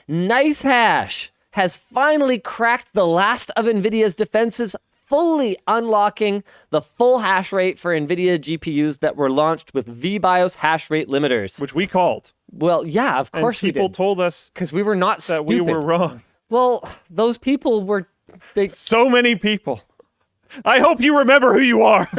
NiceHash has finally cracked the last of NVIDIA's defenses, fully unlocking the full hash rate for NVIDIA GPUs that were launched with vBIOS hash rate limiters. Which we called. Well, yeah, of course we did. People told us because we were not that stupid. we were wrong. Well, those people were... So many people. I hope you remember who you are.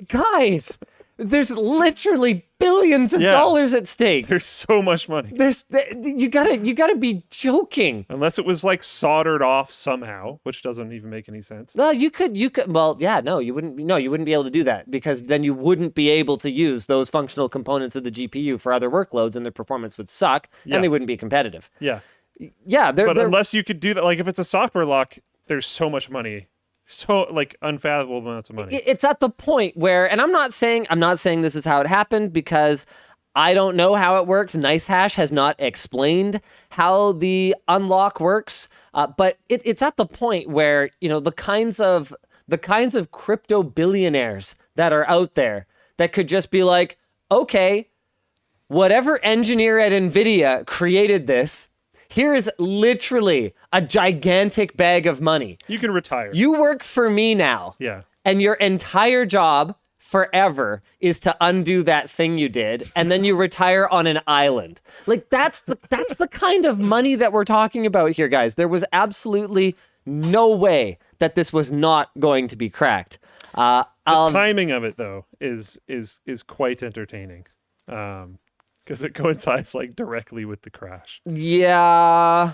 Guys, there's literally billions of dollars at stake. There's so much money. You gotta be joking. Unless it was like soldered off somehow, which doesn't even make any sense. No, you could. Well, yeah, no, you wouldn't. No, you wouldn't be able to do that because then you wouldn't be able to use those functional components of the GPU for other workloads, and their performance would suck, and they wouldn't be competitive. Yeah. Yeah, but unless you could do that, like if it's a software lock, there's so much money. So like unfathomable amounts of money. It's at the point where, and I'm not saying this is how it happened because I don't know how it works. NiceHash has not explained how the unlock works, but it's at the point where the kinds of crypto billionaires that are out there that could just be like, okay, whatever engineer at Nvidia created this. Here is literally a gigantic bag of money. You can retire. You work for me now. Yeah. And your entire job forever is to undo that thing you did, and then you retire on an island. Like that's the kind of money that we're talking about here, guys. There was absolutely no way that this was not going to be cracked. The timing of it though is quite entertaining. Because it coincides like directly with the crash. Yeah.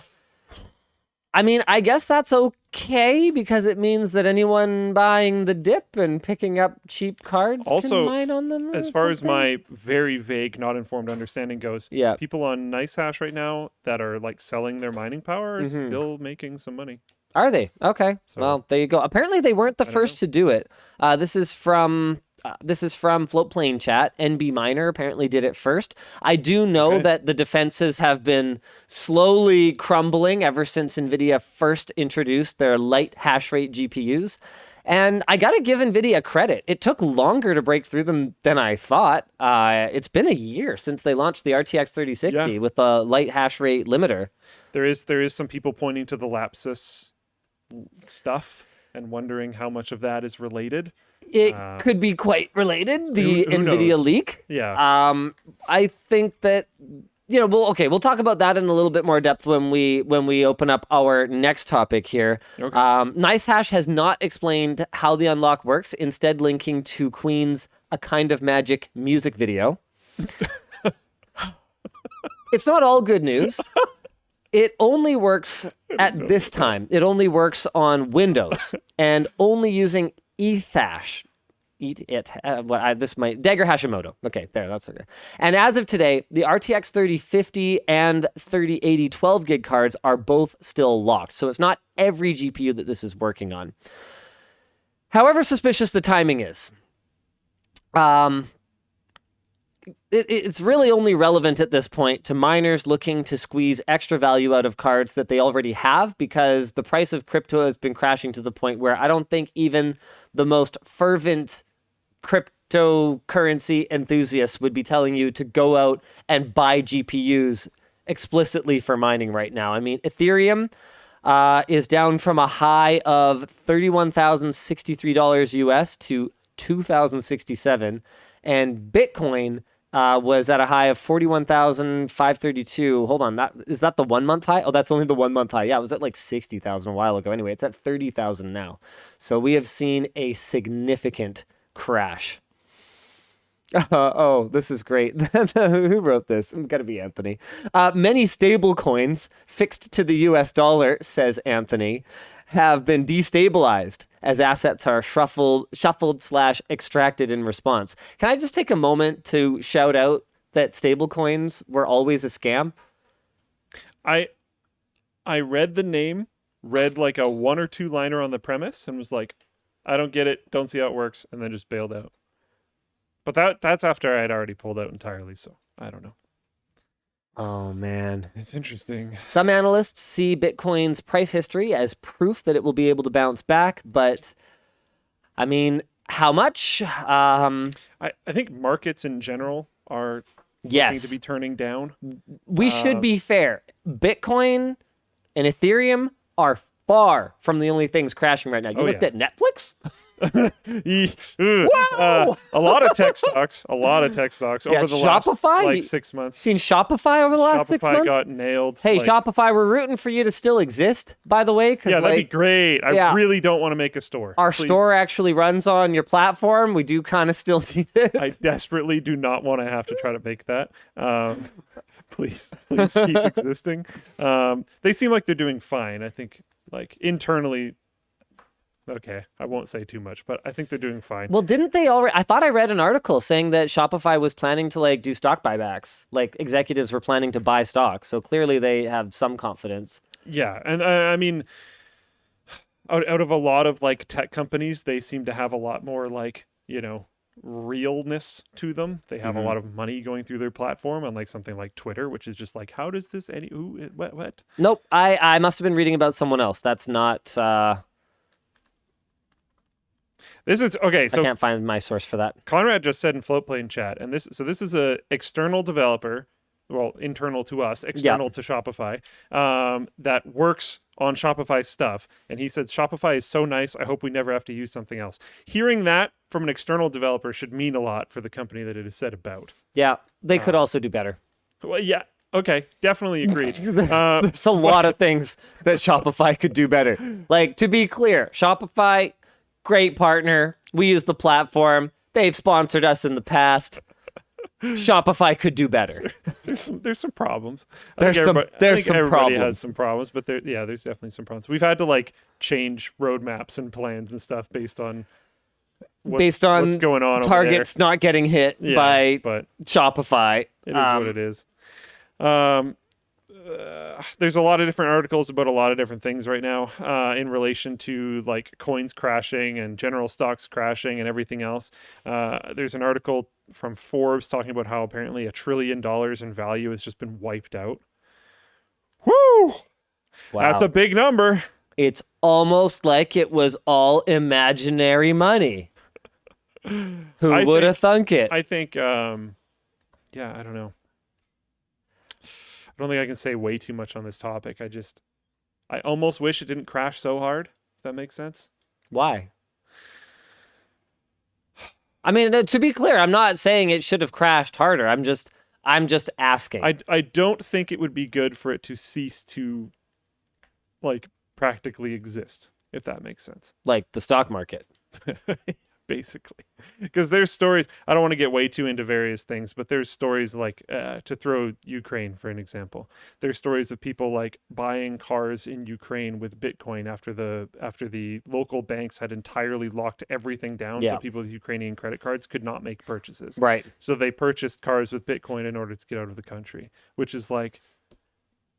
I mean, I guess that's okay because it means that anyone buying the dip and picking up cheap cards also, can mine on them. As far as my very vague, not informed understanding goes, yeah, people on NiceHash right now that are like selling their mining power are still making some money. Are they? Okay. So, well, there you go. Apparently, they weren't the first to do it. This is from Floatplane Chat. NB Miner apparently did it first. I do know that the defenses have been slowly crumbling ever since NVIDIA first introduced their light hash rate GPUs. And I got to give NVIDIA credit. It took longer to break through them than I thought. It's been a year since they launched the RTX 3060 with the light hash rate limiter. There is some people pointing to the Lapsus stuff and wondering how much of that is related. It could be quite related, the who NVIDIA knows? leak. Yeah. I think that, we'll talk about that in a little bit more depth when we open up our next topic here. Okay. NiceHash has not explained how the unlock works, instead linking to Queen's A Kind of Magic music video. It's not all good news. It only works at this time. It only works on Windows and only using Ethash. Dagger Hashimoto. Okay, there, that's okay. And as of today, the RTX 3050 and 3080 12 gig cards are both still locked. So it's not every GPU that this is working on. However suspicious the timing is, it's really only relevant at this point to miners looking to squeeze extra value out of cards that they already have, because the price of crypto has been crashing to the point where I don't think even the most fervent cryptocurrency enthusiasts would be telling you to go out and buy GPUs explicitly for mining right now. I mean, Ethereum is down from a high of $31,063 US to $2,067, and Bitcoin was at a high of 41,532. Hold on, is that the 1 month high? Oh, that's only the 1 month high. Yeah, it was at like 60,000 a while ago. Anyway, it's at 30,000 now. So we have seen a significant crash. This is great. Who wrote this? It's got to be Anthony. Many stable coins fixed to the US dollar, says Anthony, have been destabilized as assets are shuffled/extracted in response. Can I just take a moment to shout out that stable coins were always a scam? I read the name, read like a 1 or 2 liner on the premise, and was like, I don't get it, don't see how it works, and then just bailed out. But that's after I had already pulled out entirely, so I don't know. Oh, man. It's interesting. Some analysts see Bitcoin's price history as proof that it will be able to bounce back, but, I mean, how much? I think markets in general are Yes. to be turning down. We should be fair. Bitcoin and Ethereum are far from the only things crashing right now. You looked at Netflix? A lot of tech stocks. Over the Shopify? last like 6 months. Seen Shopify over the last 6 months? Shopify got nailed. Hey, Shopify, we're rooting for you to still exist, by the way. Yeah, that'd be great. I really don't want to make a store. Our store actually runs on your platform. We do kind of still need it. I desperately do not want to have to try to make that. Please keep existing. They seem like they're doing fine. I think like internally. Okay, I won't say too much, but I think they're doing fine. Well, didn't they already? I thought I read an article saying that Shopify was planning to like do stock buybacks. Like executives were planning to buy stocks, so clearly they have some confidence. Yeah, and I mean, out of a lot of like tech companies, they seem to have a lot more like realness to them. They have a lot of money going through their platform, unlike something like Twitter, which is just like, how does this what? Nope, I must have been reading about someone else. That's not. This is okay. So I can't find my source for that. Conrad just said in Floatplane chat, and this is a external developer, well, internal to us, external to Shopify, that works on Shopify stuff. And he said Shopify is so nice. I hope we never have to use something else. Hearing that from an external developer should mean a lot for the company that it is said about. Yeah, they could also do better. Well, yeah. Okay, definitely agreed. There's a lot of things that Shopify could do better. Like, to be clear, Shopify, great partner. We use the platform. They've sponsored us in the past. Shopify could do better. There's some problems. There's some everybody problems. has some problems, but there's definitely some problems. We've had to like change roadmaps and plans and stuff based on what's going on. Targets not getting hit by Shopify. It is what it is. There's a lot of different articles about a lot of different things right now in relation to like coins crashing and general stocks crashing and everything else. There's an article from Forbes talking about how apparently $1 trillion in value has just been wiped out. Woo! Wow. That's a big number. It's almost like it was all imaginary money. Who would have thunk it? I think, I don't know. I don't think I can say way too much on this topic. I almost wish it didn't crash so hard, if that makes sense. Why? I mean, to be clear, I'm not saying it should have crashed harder. I'm just asking. I don't think it would be good for it to cease to, like, practically exist, if that makes sense. Like the stock market. Basically, because there's stories, I don't want to get way too into various things, but there's stories like to throw Ukraine for an example, there's stories of people like buying cars in Ukraine with Bitcoin after the local banks had entirely locked everything down, so people with Ukrainian credit cards could not make purchases. Right. So they purchased cars with Bitcoin in order to get out of the country, which is like,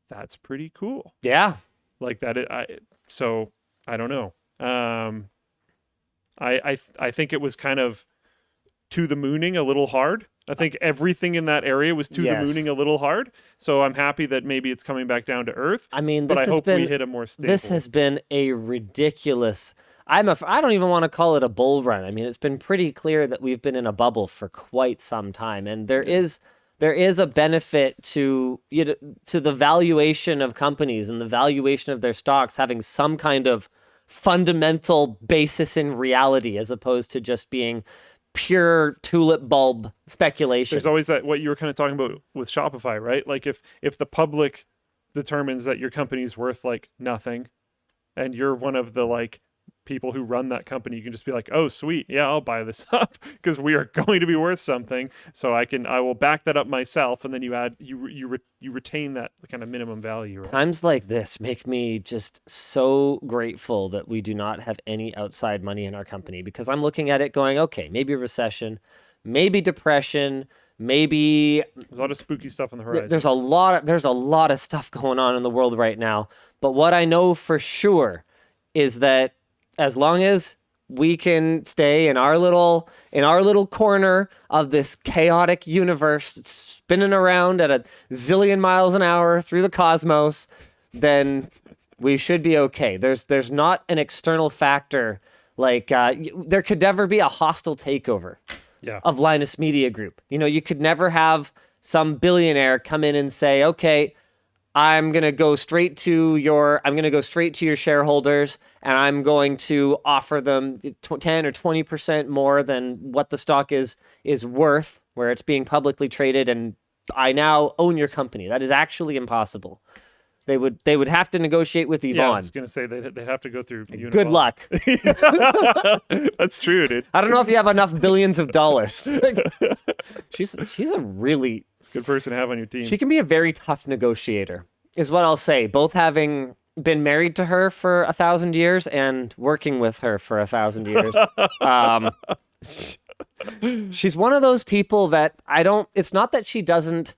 that's pretty cool. Yeah. Like that. So I don't know. I think it was kind of to the mooning a little hard. I think everything in that area was to the mooning a little hard. So I'm happy that maybe it's coming back down to earth. I mean, but I hope we hit a more stable. This has been a ridiculous. I don't even want to call it a bull run. I mean, it's been pretty clear that we've been in a bubble for quite some time, and there is a benefit to the valuation of companies and the valuation of their stocks having some kind of fundamental basis in reality as opposed to just being pure tulip bulb speculation. There's always that, what you were kind of talking about with Shopify, right? Like if the public determines that your company's worth like nothing and you're one of the like people who run that company, you can just be like, oh sweet, yeah, I'll buy this up because we are going to be worth something, so I will back that up myself, and then you retain that kind of minimum value, right? Times like this make me just so grateful that we do not have any outside money in our company, because I'm looking at it going, okay, maybe a recession, maybe depression, maybe there's a lot of spooky stuff on the horizon. There's a lot of stuff going on in the world right now, but what I know for sure is that as long as we can stay in our little corner of this chaotic universe spinning around at a zillion miles an hour through the cosmos, then we should be okay. There's not an external factor like there could never be a hostile takeover of Linus Media Group. You could never have some billionaire come in and say, okay, I'm going to go straight to your shareholders, and I'm going to offer them 10 or 20% more than what the stock is worth, where it's being publicly traded, and I now own your company. That is actually impossible. They would have to negotiate with Yvonne. Yeah, I was going to say they'd have to go through Unify. Good luck. That's true, dude. I don't know if you have enough billions of dollars. She's a really... It's a good person to have on your team. She can be a very tough negotiator, is what I'll say. Both having been married to her for 1,000 years and working with her for 1,000 years. She's one of those people that it's not that she doesn't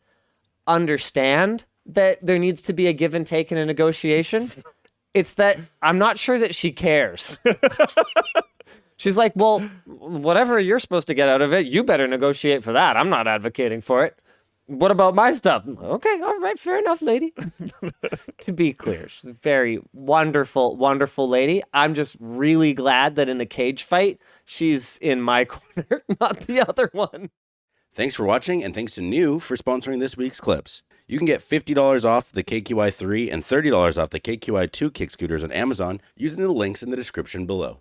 understand that there needs to be a give and take in a negotiation. It's that I'm not sure that she cares. She's like, well, whatever you're supposed to get out of it, you better negotiate for that. I'm not advocating for it. What about my stuff? Okay, all right, fair enough, lady. To be clear, she's a very wonderful, wonderful lady. I'm just really glad that in a cage fight, she's in my corner, not the other one. Thanks for watching, and thanks to New for sponsoring this week's clips. You can get $50 off the KQi3 and $30 off the KQi2 kick scooters on Amazon using the links in the description below.